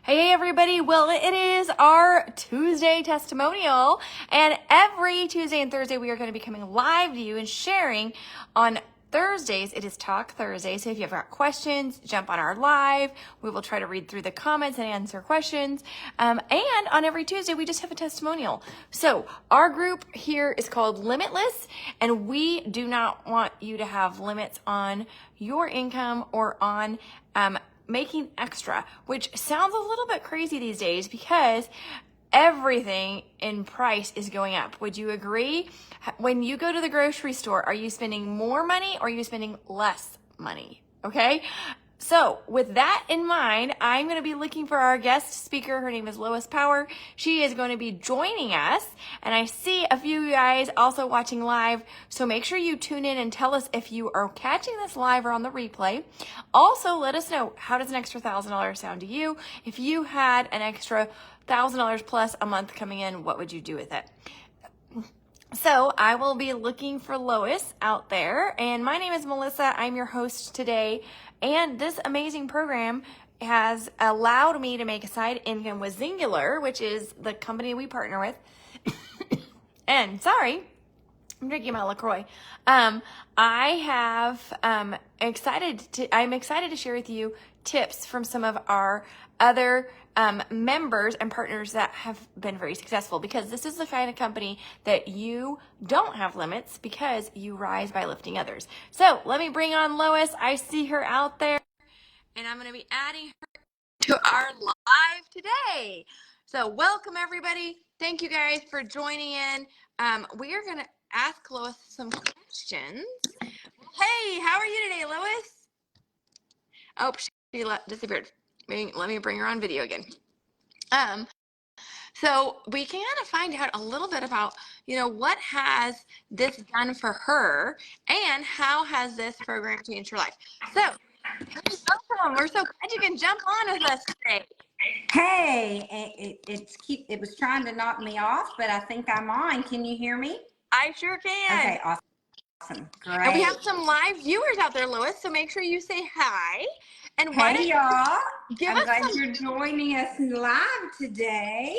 Hey everybody, well it is our Tuesday testimonial, and every Tuesday and Thursday we are going to be coming live to you and sharing. On Thursdays it is Talk Thursday, so if you've got questions, jump on our live. We will try to read through the comments and answer questions, and on every Tuesday we just have a testimonial. So our group here is called Limitless, and we do not want you to have limits on your income or on making extra, which sounds a little bit crazy these days because everything in price is going up. Would you agree? When you go to the grocery store, are you spending more money or are you spending less money? Okay. So with that in mind, I'm going to be looking for our guest speaker. Her name is Lois Power. She is going to be joining us, and I see a few of you guys also watching live. So make sure you tune in and tell us if you are catching this live or on the replay. Also, let us know, how does an extra $1,000 sound to you? If you had an extra $1,000 plus a month coming in, what would you do with it? So I will be looking for Lois out there, and my name is Melissa. I'm your host today, and this amazing program has allowed me to make a side income with Zingular, which is the company we partner with. And sorry, I'm drinking my LaCroix. I'm excited to share with you tips from some of our other members and partners that have been very successful, because this is the kind of company that you don't have limits because you rise by lifting others. So let me bring on Lois. I see her out there, and I'm going to be adding her to our live today. So welcome everybody. Thank you guys for joining in. We are going to ask Lois some questions. Hey, how are you today, Lois? Oh, she disappeared. Let me bring her on video again. So we can kind of find out a little bit about, what has this done for her and how has this program changed her life. So, welcome. We're so glad you can jump on with us today. Hey, it was trying to knock me off, but I think I'm on. Can you hear me? I sure can. Okay, awesome. Great. And we have some live viewers out there, Lois, so make sure you say hi. And hey, y'all. I'm glad you're joining us live today.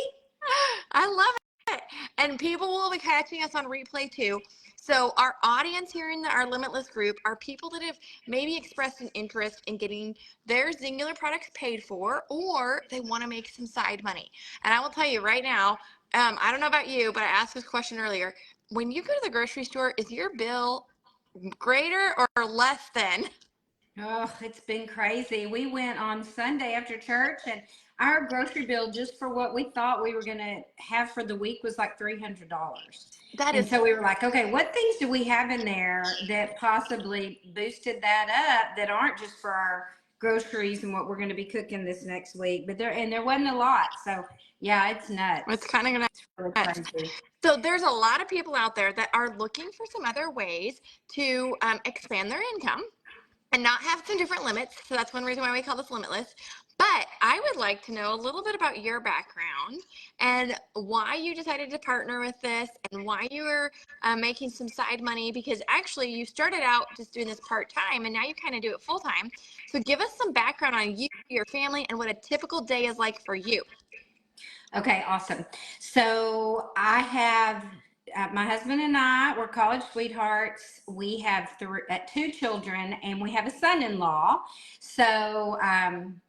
I love it. And people will be catching us on replay too. So our audience here in our Limitless group are people that have maybe expressed an interest in getting their Zingular products paid for, or they want to make some side money. And I will tell you right now, I don't know about you, but I asked this question earlier. When you go to the grocery store, is your bill greater or less than? Oh, it's been crazy. We went on Sunday after church, and our grocery bill just for what we thought we were going to have for the week was like $300. So we were like, okay, what things do we have in there that possibly boosted that up that aren't just for our groceries and what we're going to be cooking this next week? But there wasn't a lot. So yeah, it's nuts. It's kind of really crazy. So there's a lot of people out there that are looking for some other ways to expand their income and not have some different limits. So that's one reason why we call this Limitless. But I would like to know a little bit about your background and why you decided to partner with this and why you were making some side money, because actually you started out just doing this part-time and now you kind of do it full-time. So give us some background on you, your family, and what a typical day is like for you. Okay, awesome. So I have my husband and I, we're college sweethearts. We have two children, and we have a son-in-law. So, and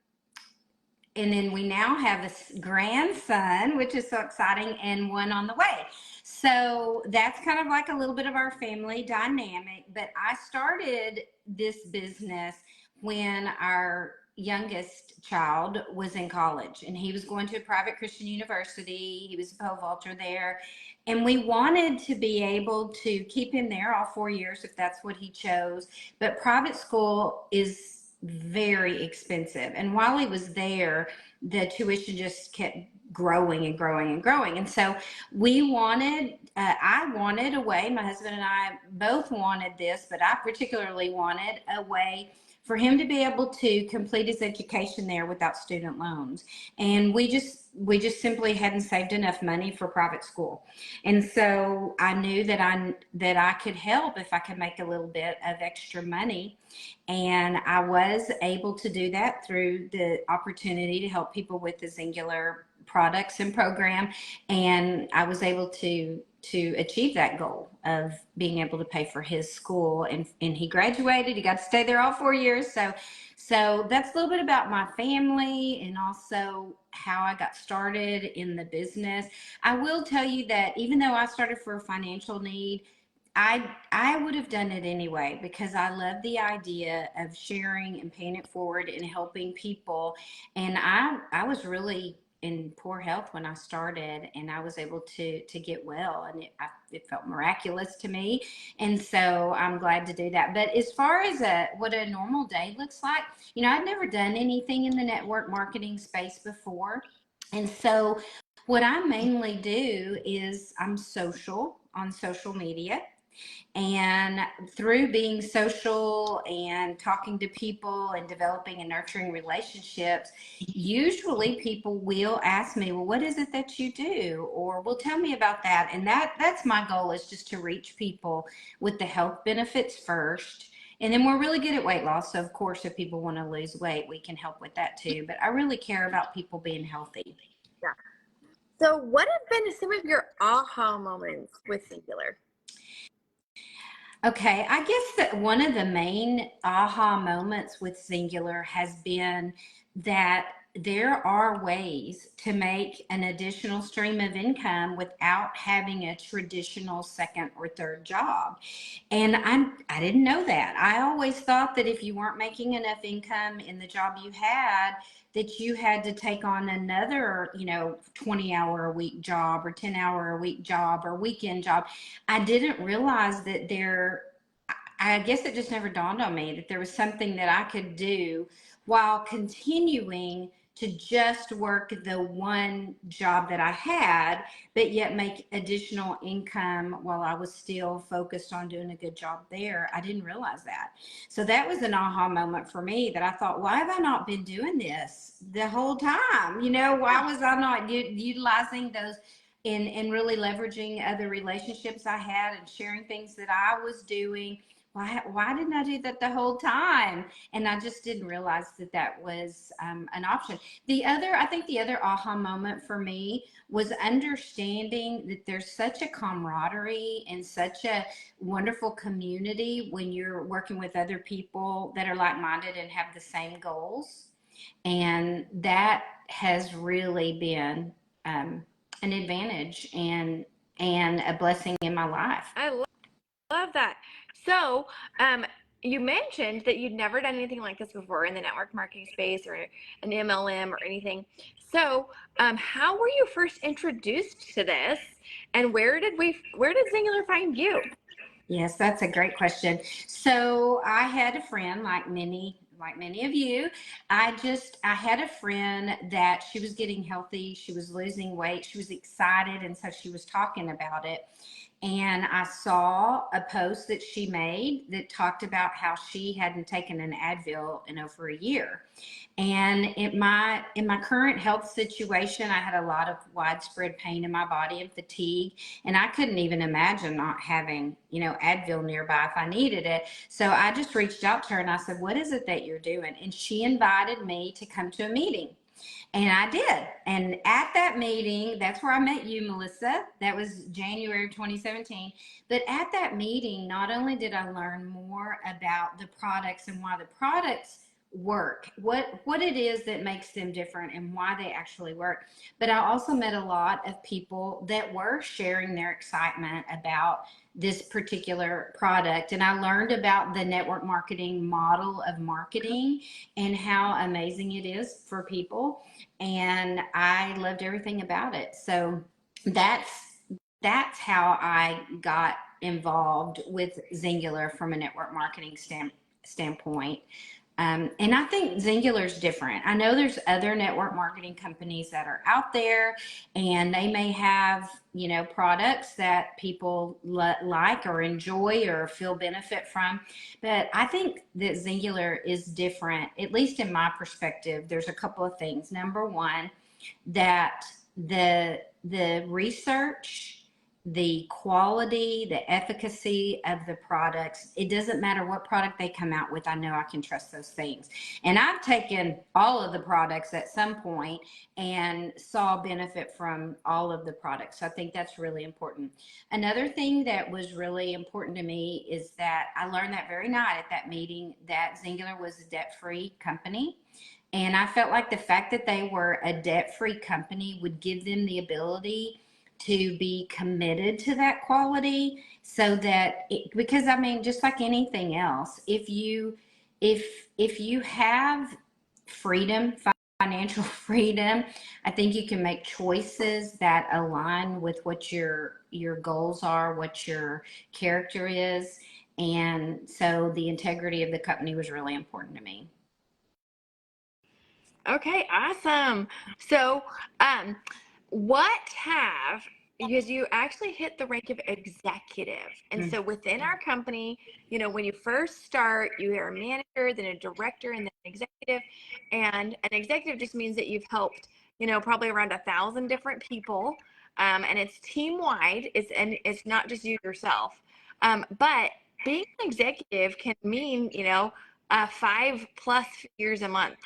then we now have a grandson, which is so exciting, and one on the way. So that's kind of like a little bit of our family dynamic. But I started this business when our youngest child was in college, and he was going to a private Christian university. He was a pole vaulter there, and we wanted to be able to keep him there all 4 years if that's what he chose. But private school is very expensive, and while he was there, the tuition just kept growing and growing and growing. And so we wanted, I wanted a way, my husband and I both wanted this, but I particularly wanted a way for him to be able to complete his education there without student loans. And we just simply hadn't saved enough money for private school. And so I knew that I could help if I could make a little bit of extra money. And I was able to do that through the opportunity to help people with the Singular products and program. And I was able to achieve that goal of being able to pay for his school, and he graduated. He got to stay there all 4 years. So that's a little bit about my family and also how I got started in the business. I will tell you that even though I started for a financial need, I would have done it anyway, because I love the idea of sharing and paying it forward and helping people. And I was really in poor health when I started, and I was able to get well, and it felt miraculous to me. And so I'm glad to do that. But as far as what a normal day looks like, I'd never done anything in the network marketing space before. And so what I mainly do is I'm social on social media. And through being social and talking to people and developing and nurturing relationships, usually people will ask me, well, what is it that you do? Or, well, tell me about that. And that's my goal, is just to reach people with the health benefits first. And then we're really good at weight loss. So of course, if people want to lose weight, we can help with that too. But I really care about people being healthy. Yeah. So what have been some of your aha moments with Singular? Okay, I guess that one of the main aha moments with Singular has been that there are ways to make an additional stream of income without having a traditional second or third job. And I didn't know that. I always thought that if you weren't making enough income in the job you had, that you had to take on another, 20-hour-a-week job or 10-hour-a-week job or weekend job. I didn't realize that I guess it just never dawned on me that there was something that I could do while continuing to just work the one job that I had, but yet make additional income while I was still focused on doing a good job there. I didn't realize that. So that was an aha moment for me, that I thought, why have I not been doing this the whole time? Why was I not utilizing those and really leveraging other relationships I had and sharing things that I was doing? Why didn't I do that the whole time? And I just didn't realize that was an option. I think the other aha moment for me was understanding that there's such a camaraderie and such a wonderful community when you're working with other people that are like-minded and have the same goals. And that has really been an advantage and a blessing in my life. I love that. So, you mentioned that you'd never done anything like this before in the network marketing space or an MLM or anything. So, how were you first introduced to this, and where did Singular find you? Yes, that's a great question. So I had a friend, like many of you. I had a friend that she was getting healthy. She was losing weight. She was excited. And so she was talking about it. And I saw a post that she made that talked about how she hadn't taken an Advil in over a year. And in my current health situation, I had a lot of widespread pain in my body and fatigue, and I couldn't even imagine not having, Advil nearby if I needed it. So I just reached out to her and I said, what is it that you're doing? And she invited me to come to a meeting. And I did. And at that meeting, that's where I met you, Melissa. That was January 2017. But at that meeting, not only did I learn more about the products and why the products work, what it is that makes them different and why they actually work, but I also met a lot of people that were sharing their excitement about this particular product. And I learned about the network marketing model of marketing and how amazing it is for people. And I loved everything about it. So that's how I got involved with Singular from a network marketing standpoint. And I think Zingular's different. I know there's other network marketing companies that are out there, and they may have, products that people like or enjoy or feel benefit from. But I think that Zingular is different, at least in my perspective. There's a couple of things. Number one, that the research, the quality, the efficacy of the products, it doesn't matter what product they come out with, I know I can trust those things. And I've taken all of the products at some point and saw benefit from all of the products. So I think that's really important. Another thing that was really important to me is that I learned that very night at that meeting that Zingular was a debt-free company. And I felt like the fact that they were a debt-free company would give them the ability to be committed to that quality, so that because I mean, just like anything else, if you have freedom, financial freedom, I think you can make choices that align with what your goals are, what your character is. And so the integrity of the company was really important to me. Okay, awesome. So, because you actually hit the rank of executive. And so within our company, when you first start, you are a manager, then a director, and then an executive. And an executive just means that you've helped, probably around 1,000 different people. And it's team wide. It's not just you yourself. But being an executive can mean, 5+ figures a month.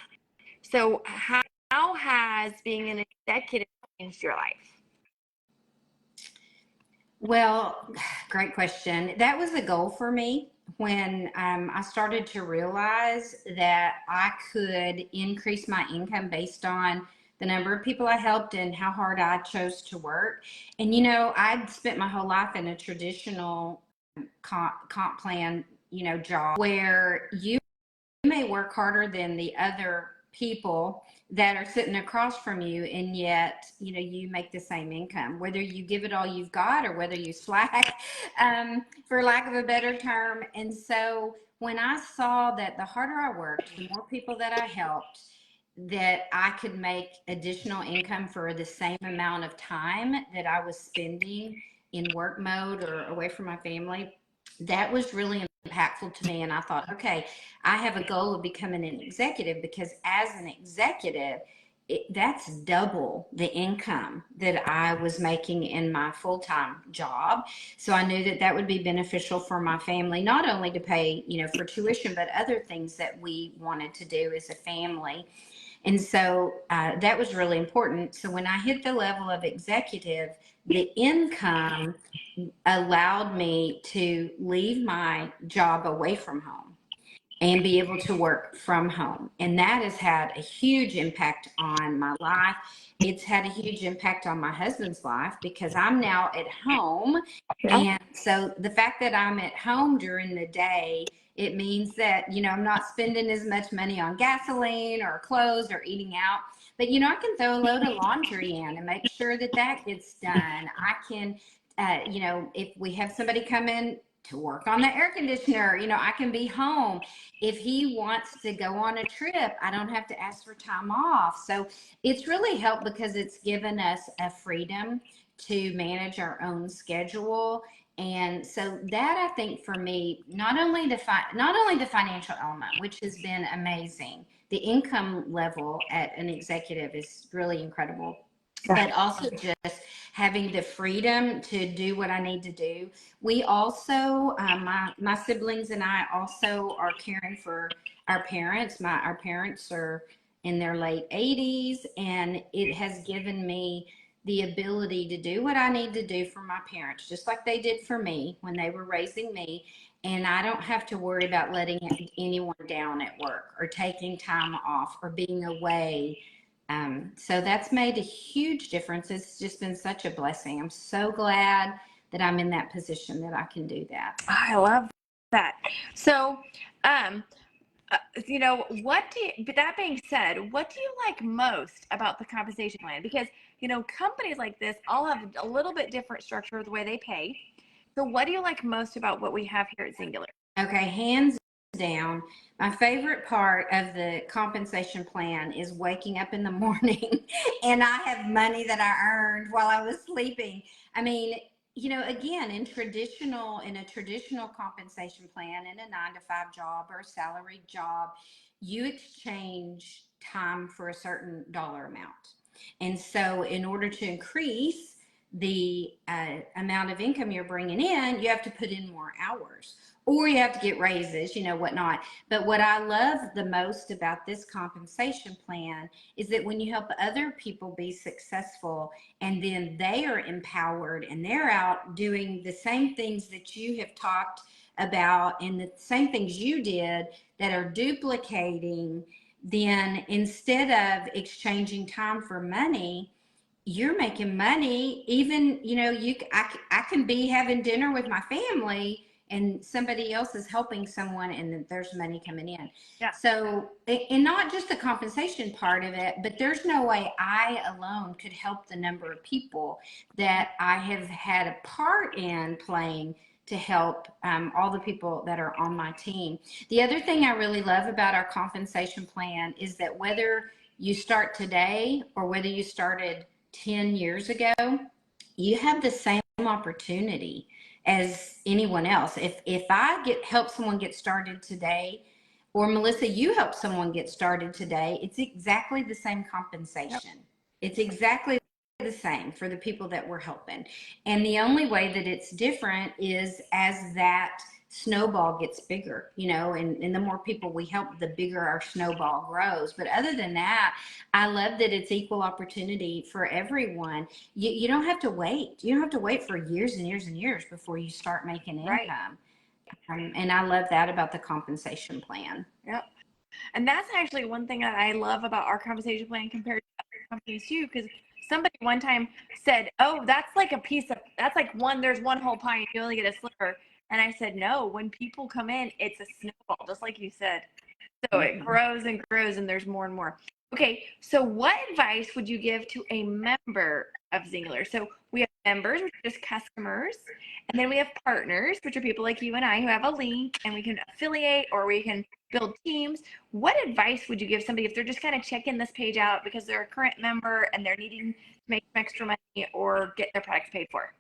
So how has being an executive changed your life? Well, great question. That was a goal for me when I started to realize that I could increase my income based on the number of people I helped and how hard I chose to work. And, I'd spent my whole life in a traditional comp plan, job where you may work harder than the other people that are sitting across from you, and yet you make the same income, whether you give it all you've got or whether you slack, for lack of a better term. And so when I saw that the harder I worked, the more people that I helped, that I could make additional income for the same amount of time that I was spending in work mode or away from my family, that was really impactful to me. And I thought, okay, I have a goal of becoming an executive, because as an executive, that's double the income that I was making in my full-time job. So I knew that that would be beneficial for my family, not only to pay, for tuition, but other things that we wanted to do as a family. And so that was really important. So when I hit the level of executive, the income allowed me to leave my job away from home and be able to work from home. And that has had a huge impact on my life. It's had a huge impact on my husband's life, because I'm now at home. And so the fact that I'm at home during the day, it means that, I'm not spending as much money on gasoline or clothes or eating out. But, I can throw a load of laundry in and make sure that that gets done. I can, if we have somebody come in to work on the air conditioner, I can be home. If he wants to go on a trip, I don't have to ask for time off. So it's really helped, because it's given us a freedom to manage our own schedule. And so that, I think, for me, not only the financial element, which has been amazing, the income level at an executive is really incredible, but also just having the freedom to do what I need to do. We also, my siblings and I also are caring for our parents. Our parents are in their late 80s, and it has given me the ability to do what I need to do for my parents, just like they did for me when they were raising me. And I don't have to worry about letting anyone down at work or taking time off or being away. So that's made a huge difference. It's just been such a blessing. I'm so glad that I'm in that position that I can do that. I love that. So, but that being said, what do you like most about the compensation plan? Because, companies like this all have a little bit different structure of the way they pay. So what do you like most about what we have here at Zingular? Okay, hands down, my favorite part of the compensation plan is waking up in the morning and I have money that I earned while I was sleeping. I mean, again, in a traditional compensation plan, in a 9 to 5 job or a salaried job, you exchange time for a certain dollar amount. And so in order to increase the amount of income you're bringing in, you have to put in more hours, or you have to get raises, whatnot. But what I love the most about this compensation plan is that when you help other people be successful, and then they are empowered and they're out doing the same things that you have talked about and the same things you did that are duplicating, then instead of exchanging time for money, you're making money. Even, I can be having dinner with my family and somebody else is helping someone and there's money coming in. Yeah. So, and not just the compensation part of it, but there's no way I alone could help the number of people that I have had a part in playing to help all the people that are on my team. The other thing I really love about our compensation plan is that whether you start today or whether you started 10 years ago, you have the same opportunity as anyone else. If I help someone get started today, or Melissa, you help someone get started today, it's exactly the same compensation. Yep. It's exactly the same for the people that we're helping. And the only way that it's different is as that snowball gets bigger, and the more people we help, the bigger our snowball grows. But other than that, I love that it's equal opportunity for everyone. You don't have to wait. You don't have to wait for years and years and years before you start making income. Right. And I love that about the compensation plan. Yep. And that's actually one thing that I love about our compensation plan compared to other companies too, because somebody one time said, oh, that's like there's one whole pie and you only get a sliver. And I said, no, when people come in, it's a snowball, just like you said. So it grows and grows and there's more and more. Okay, so what advice would you give to a member of Zingular? So we have members, which are just customers, and then we have partners, which are people like you and I who have a link and we can affiliate or we can build teams. What advice would you give somebody if they're just kind of checking this page out because they're a current member and they're needing to make some extra money or get their products paid for?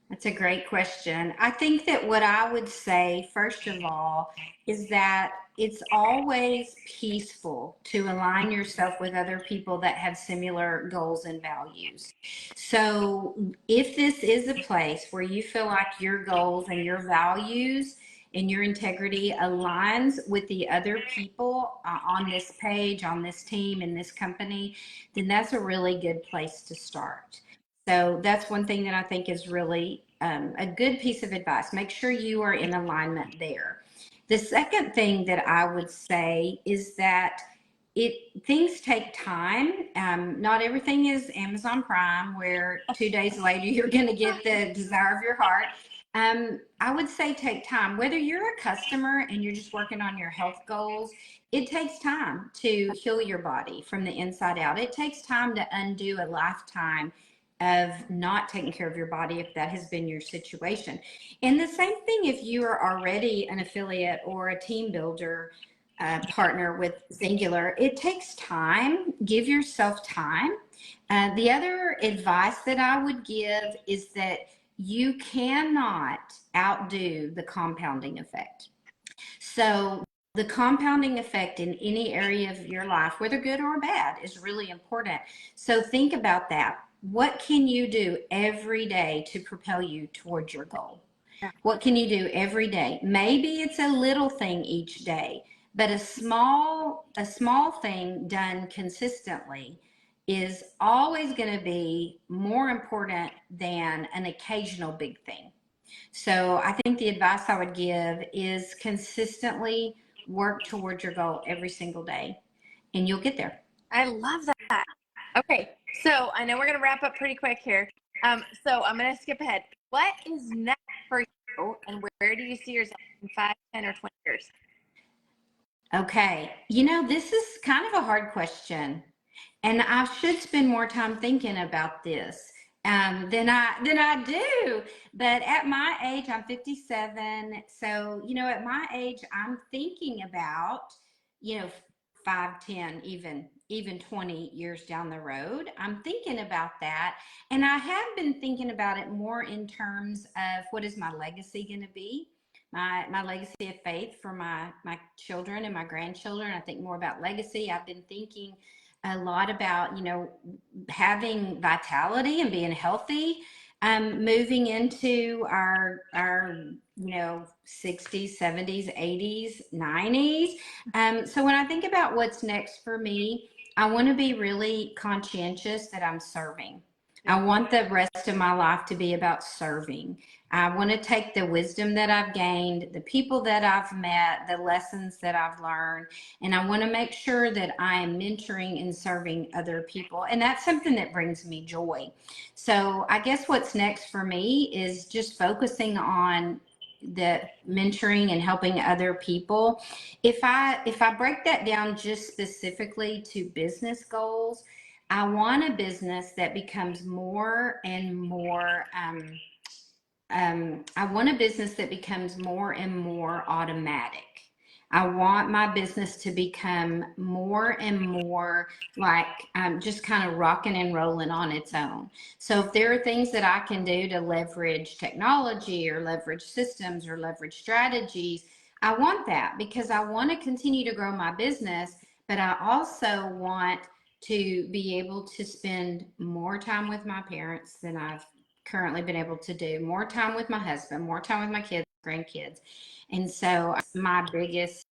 That's a great question. I think that what I would say, first of all, is that it's always peaceful to align yourself with other people that have similar goals and values. So if this is a place where you feel like your goals and your values and your integrity aligns with the other people on this page, on this team, in this company, then that's a really good place to start. So that's one thing that I think is really a good piece of advice. Make sure you are in alignment there. The second thing that I would say is that things take time. Not everything is Amazon Prime, where 2 days later you're going to get the desire of your heart. I would say take time. Whether you're a customer and you're just working on your health goals, it takes time to heal your body from the inside out. It takes time to undo a lifetime of not taking care of your body if that has been your situation. And the same thing if you are already an affiliate or a team builder partner with Zingular. It takes time. Give yourself time. The other advice that I would give is that you cannot outdo the compounding effect. So the compounding effect in any area of your life, whether good or bad, is really important. So think about that. What can you do every day to propel you towards your goal? What can you do every day? Maybe it's a little thing each day, but a small thing done consistently is always going to be more important than an occasional big thing. So I think the advice I would give is consistently work towards your goal every single day, and you'll get there. I love that. Okay, so I know we're going to wrap up pretty quick here. So I'm going to skip ahead. What is next for you, and where do you see yourself in 5, 10, or 20 years? Okay, this is kind of a hard question, and I should spend more time thinking about this. than I do. But at my age, I'm 57. So, at my age, I'm thinking about, 5, 10, even 20 years down the road. I'm thinking about that. And I have been thinking about it more in terms of what is my legacy going to be? My legacy of faith for my children and my grandchildren. I think more about legacy. I've been thinking a lot about, having vitality and being healthy, moving into our 60s, 70s, 80s, 90s. So when I think about what's next for me, I want to be really conscientious that I'm serving. I want the rest of my life to be about serving. I want to take the wisdom that I've gained, the people that I've met, the lessons that I've learned, and I want to make sure that I am mentoring and serving other people. And that's something that brings me joy. So I guess what's next for me is just focusing on the mentoring and helping other people. If I break that down just specifically to business goals, I want a business that becomes more and more I want a business that becomes more and more automatic. I want my business to become more and more like just kind of rocking and rolling on its own. So if there are things that I can do to leverage technology or leverage systems or leverage strategies, I want that because I want to continue to grow my business, but I also want to be able to spend more time with my parents than I've currently been able to do, more time with my husband, more time with my kids, grandkids. And so my biggest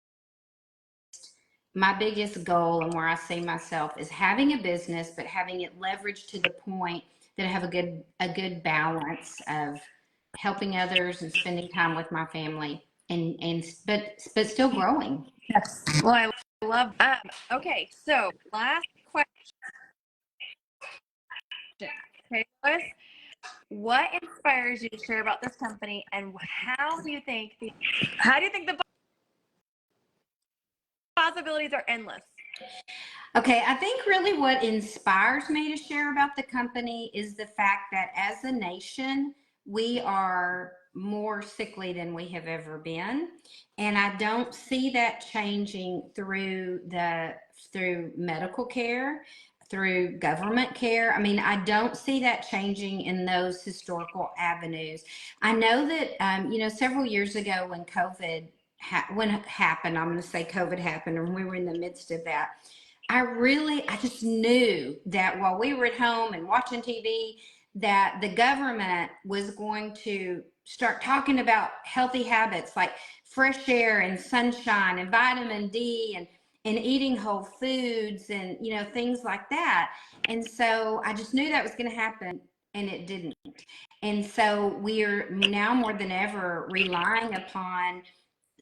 goal and where I see myself is having a business, but having it leveraged to the point that I have a good balance of helping others and spending time with my family but still growing. Yes. Well, I love. Okay, so last question. Okay, Lois, what inspires you to share about this company, and how do you think the possibilities are endless? Okay, I think really what inspires me to share about the company is the fact that as a nation, we are more sickly than we have ever been. And I don't see that changing through medical care, through government care. I mean, I don't see that changing in those historical avenues. I know that several years ago when when it happened, I'm going to say COVID happened, and we were in the midst of that. I just knew that while we were at home and watching TV, that the government was going to start talking about healthy habits like fresh air and sunshine and vitamin D and eating whole foods and, things like that. And so I just knew that was going to happen, and it didn't. And so we are now more than ever relying upon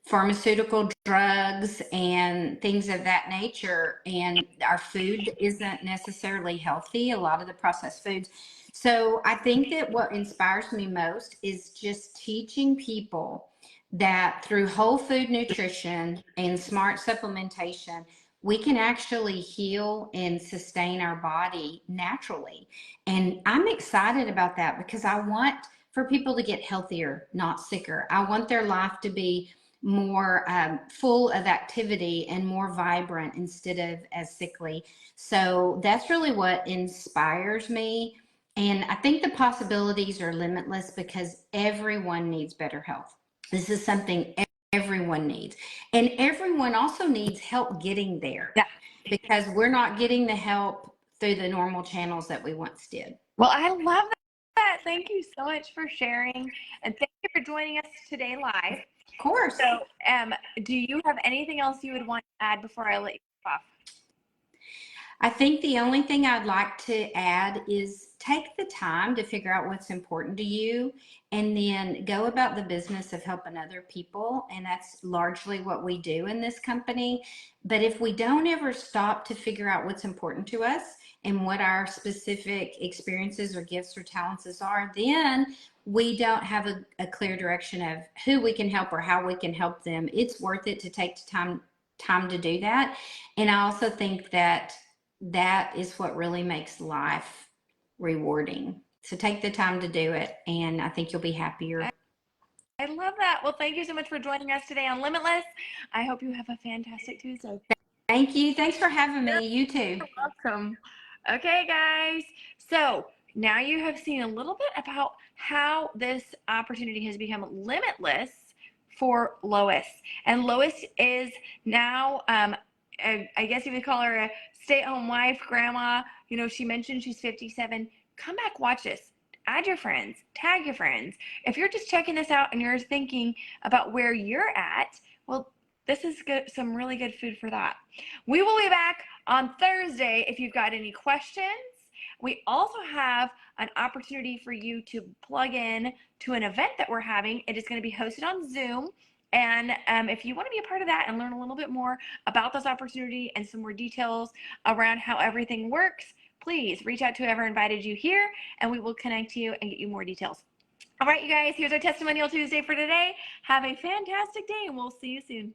pharmaceutical drugs and things of that nature, and our food isn't necessarily healthy, a lot of the processed foods. So I think that what inspires me most is just teaching people that through whole food nutrition and smart supplementation, we can actually heal and sustain our body naturally. And I'm excited about that because I want for people to get healthier, not sicker. I want their life to be more full of activity and more vibrant instead of as sickly. So that's really what inspires me. And I think the possibilities are limitless because everyone needs better health. This is something everyone needs. And everyone also needs help getting there. Yeah. Because we're not getting the help through the normal channels that we once did. Well, I love that. Thank you so much for sharing, and thank you for joining us today live. Of course. So, do you have anything else you would want to add before I let you off? I think the only thing I'd like to add is take the time to figure out what's important to you and then go about the business of helping other people. And that's largely what we do in this company. But if we don't ever stop to figure out what's important to us and what our specific experiences or gifts or talents are, then we don't have a clear direction of who we can help or how we can help them. It's worth it to take the time to do that. And I also think that is what really makes life rewarding. So take the time to do it, and I think you'll be happier. I love that. Well, thank you so much for joining us today on Limitless. I hope you have a fantastic Tuesday. Thank you. Thanks for having me. You too. You're welcome. Okay, guys. So now you have seen a little bit about how this opportunity has become limitless for Lois. And Lois is now, I guess you would call her a stay-at-home wife, grandma. You know, she mentioned she's 57. Come back, watch this. Add your friends, tag your friends. If you're just checking this out and you're thinking about where you're at, well, this is good, some really good food for thought. We will be back on Thursday if you've got any questions. We also have an opportunity for you to plug in to an event that we're having. It is going to be hosted on Zoom. And if you want to be a part of that and learn a little bit more about this opportunity and some more details around how everything works, please reach out to whoever invited you here, and we will connect you and get you more details. All right, you guys, here's our Testimonial Tuesday for today. Have a fantastic day, and we'll see you soon.